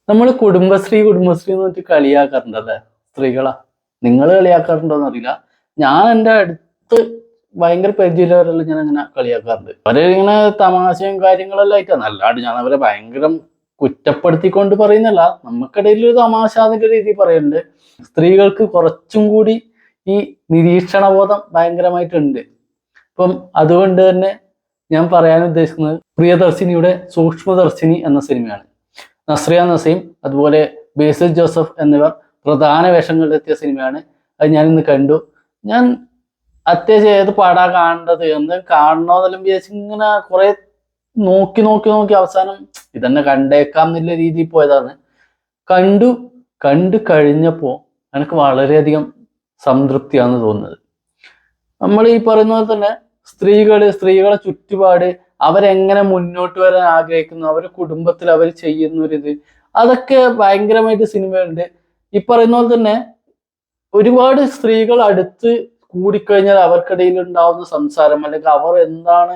നമ്മൾ കുടുംബശ്രീ കുടുംബശ്രീ എന്ന് പറഞ്ഞിട്ട് കളിയാക്കാറുണ്ടല്ലേ സ്ത്രീകളാ? നിങ്ങൾ കളിയാക്കാറുണ്ടോന്ന് അറിയില്ല. ഞാൻ എൻ്റെ അടുത്ത് ഭയങ്കര പരിചയമുള്ളവരെല്ലാം ഞാൻ അങ്ങനെ കളിയാക്കാറുണ്ട്. അവരിങ്ങനെ തമാശയും കാര്യങ്ങളെല്ലാം ആയിട്ടാണ്, അല്ലാണ്ട് ഞാൻ അവരെ ഭയങ്കര കുറ്റപ്പെടുത്തിക്കൊണ്ട് പറയുന്നല്ല. നമുക്കിടയിൽ ഒരു തമാശ അതിൻ്റെ രീതിയിൽ പറയുന്നുണ്ട്. സ്ത്രീകൾക്ക് കുറച്ചും കൂടി ഈ നിരീക്ഷണബോധം ഭയങ്കരമായിട്ടുണ്ട്. അപ്പം അതുകൊണ്ട് തന്നെ ഞാൻ പറയാൻ ഉദ്ദേശിക്കുന്നത് പ്രിയദർശിനിയുടെ സൂക്ഷ്മദർശിനി എന്ന സിനിമയാണ്. നസ്രിയ നസീം അതുപോലെ ബേസിൽ ജോസഫ് എന്നിവർ പ്രധാന വേഷങ്ങളിലെത്തിയ സിനിമയാണ്. അത് ഞാനിന്ന് കണ്ടു. ഞാൻ അത്യാവശ്യം ഏത് പാടാ കാണേണ്ടത് എന്ന് കാണണമെന്നെല്ലാം വിചാരിച്ച് ഇങ്ങനെ കുറെ നോക്കി നോക്കി നോക്കി അവസാനം ഇതന്നെ കണ്ടേക്കാം എന്നുള്ള രീതിയിൽ പോയതാണ്. കണ്ടു കഴിഞ്ഞപ്പോൾ എനിക്ക് വളരെയധികം സംതൃപ്തിയാണെന്ന് തോന്നുന്നത്. നമ്മൾ ഈ പറയുന്ന പോലെ തന്നെ സ്ത്രീകളെ ചുറ്റുപാട് അവരെങ്ങനെ മുന്നോട്ട് വരാൻ ആഗ്രഹിക്കുന്നു, അവരുടെ കുടുംബത്തിൽ അവർ ചെയ്യുന്നൊരിത്, അതൊക്കെ ഭയങ്കരമായിട്ട് സിനിമയുണ്ട്. ഈ പറയുന്ന പോലെ തന്നെ ഒരുപാട് സ്ത്രീകൾ അടുത്ത് കൂടിക്കഴിഞ്ഞാൽ അവർക്കിടയിൽ ഉണ്ടാവുന്ന സംസാരം, അല്ലെങ്കിൽ അവർ എന്താണ്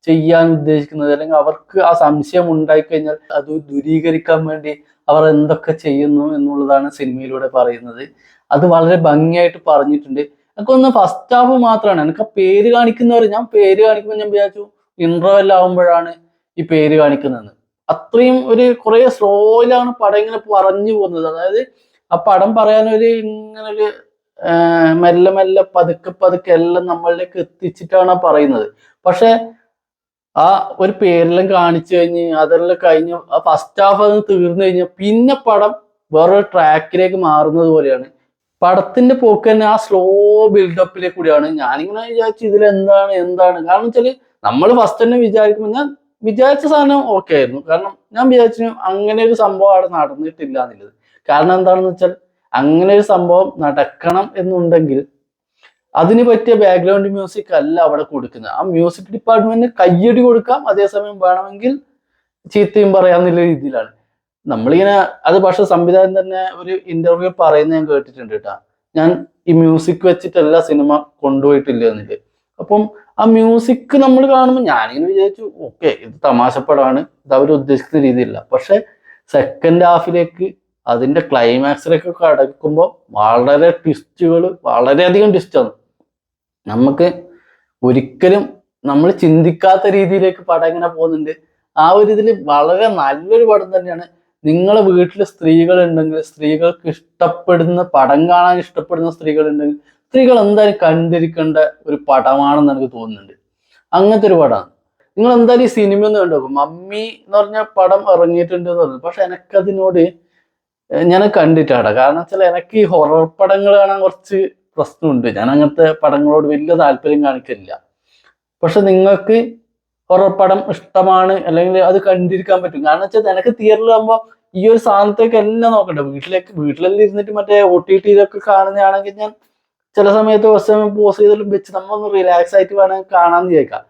ചെയ്യാൻ ഉദ്ദേശിക്കുന്നത്, അല്ലെങ്കിൽ അവർക്ക് ആ സംശയം ഉണ്ടായിക്കഴിഞ്ഞാൽ അത് ദൂരീകരിക്കാൻ വേണ്ടി അവർ എന്തൊക്കെ ചെയ്യുന്നു എന്നുള്ളതാണ് സിനിമയിലൂടെ പറയുന്നത്. അത് വളരെ ഭംഗിയായിട്ട് പറഞ്ഞിട്ടുണ്ട്. എനിക്കൊന്ന് ഫസ്റ്റ് ഹാഫ് മാത്രമാണ്, എനിക്ക് ആ പേര് കാണിക്കുന്നവർ, ഞാൻ പേര് കാണിക്കുമ്പോൾ ഞാൻ വിചാരിച്ചു ഇന്റർവെൽ ആവുമ്പോഴാണ് ഈ പേര് കാണിക്കുന്നത്. അത്രയും ഒരു കുറെ സ്ലോയിലാണ് പടം ഇങ്ങനെ പറഞ്ഞു പോകുന്നത്. അതായത് ആ പടം പറയാനൊരു ഇങ്ങനെ ഒരു മെല്ലെ മെല്ലെ പതുക്കെ പതുക്കെ എല്ലാം നമ്മളിലേക്ക് എത്തിച്ചിട്ടാണ് പറയുന്നത്. പക്ഷെ ആ ഒരു പേരെല്ലാം കാണിച്ചു കഴിഞ്ഞ് അതെല്ലാം കഴിഞ്ഞ് ആ ഫസ്റ്റ് ഹാഫ് അത് തീർന്നു കഴിഞ്ഞാൽ പിന്നെ പടം വേറൊരു ട്രാക്കിലേക്ക് മാറുന്നത് പോലെയാണ്. പടത്തിന്റെ പോക്ക് തന്നെ ആ സ്ലോ ബിൽഡപ്പിലേക്ക് കൂടിയാണ്. ഞാനിങ്ങനെ വിചാരിച്ചു ഇതിൽ എന്താണ് കാരണം വെച്ചാല് നമ്മൾ ഫസ്റ്റ് തന്നെ വിചാരിക്കുമ്പോൾ ഞാൻ വിചാരിച്ച സാധനം ഓക്കെ ആയിരുന്നു. കാരണം ഞാൻ വിചാരിച്ചു അങ്ങനെ ഒരു സംഭവം അവിടെ നടന്നിട്ടില്ല എന്നുള്ളത്. കാരണം എന്താണെന്ന് വെച്ചാൽ അങ്ങനെ ഒരു സംഭവം നടക്കണം എന്നുണ്ടെങ്കിൽ അതിന് പറ്റിയ ബാക്ക്ഗ്രൗണ്ട് മ്യൂസിക് അല്ല അവിടെ കൊടുക്കുന്നത്. ആ മ്യൂസിക് ഡിപ്പാർട്ട്മെന്റിന് കയ്യടി കൊടുക്കാം, അതേസമയം വേണമെങ്കിൽ ചീത്തയും പറയാന്നുള്ള രീതിയിലാണ് നമ്മളിങ്ങനെ. അത് പക്ഷെ സംവിധായകൻ തന്നെ ഒരു ഇന്റർവ്യൂ പറയുന്നത് ഞാൻ കേട്ടിട്ടുണ്ട് കേട്ടാ, ഞാൻ ഈ മ്യൂസിക് വെച്ചിട്ടല്ല സിനിമ കൊണ്ടുപോയിട്ടില്ല എന്നിട്ട്. അപ്പം ആ മ്യൂസിക് നമ്മൾ കാണുമ്പോൾ ഞാനിങ്ങനെ വിചാരിച്ചു ഓക്കെ ഇത് തമാശപ്പടാണ്, ഇത് അവർ ഉദ്ദേശിക്കുന്ന രീതിയില്ല. പക്ഷെ സെക്കൻഡ് ഹാഫിലേക്ക് അതിന്റെ ക്ലൈമാക്സിലേക്ക് കടക്കുമ്പോൾ വളരെ ട്വിസ്റ്റുകൾ, വളരെയധികം ട്വിസ്റ്റാണ്. നമുക്ക് ഒരിക്കലും നമ്മൾ ചിന്തിക്കാത്ത രീതിയിലേക്ക് പടം ഇങ്ങനെ പോകുന്നുണ്ട്. ആ ഒരു ഇതിൽ വളരെ നല്ലൊരു പടം തന്നെയാണ്. നിങ്ങളെ വീട്ടിൽ സ്ത്രീകൾ ഉണ്ടെങ്കിൽ, സ്ത്രീകൾക്ക് ഇഷ്ടപ്പെടുന്ന പടം കാണാൻ ഇഷ്ടപ്പെടുന്ന സ്ത്രീകൾ ഉണ്ടെങ്കിൽ, സ്ത്രീകൾ എന്തായാലും കണ്ടിരിക്കേണ്ട ഒരു പടമാണെന്ന് എനിക്ക് തോന്നുന്നുണ്ട്. അങ്ങനത്തെ ഒരു പടമാണ്. നിങ്ങൾ എന്തായാലും ഈ സിനിമ ഒന്ന് കണ്ടുനോക്കും. മമ്മി എന്ന് പറഞ്ഞ പടം ഇറങ്ങിയിട്ടുണ്ട് എന്ന് പറഞ്ഞു. പക്ഷെ എനിക്കതിനോട് ഞാൻ കണ്ടിട്ടാണ്. കാരണം വെച്ചാൽ എനിക്ക് ഈ ഹൊറർ പടങ്ങൾ കാണാൻ കുറച്ച് പ്രശ്നമുണ്ട്. ഞാൻ അങ്ങനത്തെ പടങ്ങളോട് വലിയ താല്പര്യം കാണിക്കില്ല. പക്ഷെ നിങ്ങൾക്ക് ഹൊറർ പടം ഇഷ്ടമാണ്, അല്ലെങ്കിൽ അത് കണ്ടിരിക്കാൻ പറ്റും. കാരണം വെച്ചാൽ എനിക്ക് തിയേറ്ററിലാകുമ്പോൾ ഈ ഒരു സാധനത്തേക്ക് എല്ലാം നോക്കണ്ടേ. വീട്ടിലെല്ലാം ഇരുന്നിട്ട് മറ്റേ OTT കാണുന്നതാണെങ്കിൽ ഞാൻ ചില സമയത്ത് കുറച്ച് സമയം പോസ് ചെയ്തെല്ലാം വെച്ച് നമ്മളൊന്ന് റിലാക്സ് ആയിട്ട് വേണമെങ്കിൽ കാണാമെന്ന് വിചാരിക്കാം.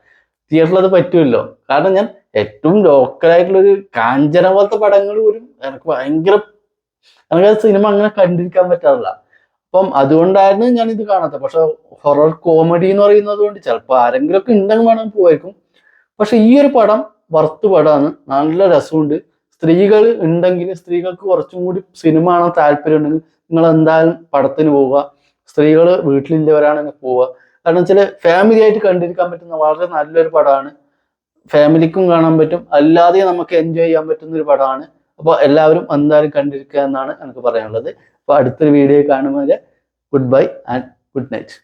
തിയേറ്ററിൽ അത് പറ്റുമല്ലോ. കാരണം ഞാൻ ഏറ്റവും ലോക്കലായിട്ടുള്ളൊരു കാഞ്ചന പോലത്തെ പടങ്ങൾ പോലും എനിക്ക് സിനിമ അങ്ങനെ കണ്ടിരിക്കാൻ പറ്റാറില്ല. അപ്പം അതുകൊണ്ടായിരുന്നു ഞാൻ ഇത് കാണാത്തത്. പക്ഷെ ഹൊറർ കോമഡി എന്ന് പറയുന്നത് കൊണ്ട് ചിലപ്പോൾ ആരെങ്കിലും ഒക്കെ ഉണ്ടെങ്കിൽ വേണം പോയിരിക്കും. പക്ഷെ ഈ ഒരു പടം വർത്ത് പടമാണ്, നല്ല രസമുണ്ട്. സ്ത്രീകൾ ഉണ്ടെങ്കിൽ, സ്ത്രീകൾക്ക് കുറച്ചും കൂടി സിനിമ കാണാൻ താല്പര്യം ഉണ്ടെങ്കിൽ നിങ്ങൾ എന്തായാലും പടത്തിന് പോവുക. സ്ത്രീകൾ വീട്ടിലില്ലവരാണെങ്കിൽ പോവുക. കാരണം വെച്ചാൽ ഫാമിലി ആയിട്ട് കണ്ടിരിക്കാൻ പറ്റുന്ന വളരെ നല്ലൊരു പടമാണ്. ഫാമിലിക്കും കാണാൻ പറ്റും, അല്ലാതെ നമുക്ക് എൻജോയ് ചെയ്യാൻ പറ്റുന്ന ഒരു പടമാണ്. അപ്പോൾ എല്ലാവരും എന്തായാലും കണ്ടിരിക്കുക എന്നാണ് എനിക്ക് പറയാനുള്ളത്. അപ്പോൾ അടുത്തൊരു വീഡിയോ കാണുമ്പോൾ good bye and good night.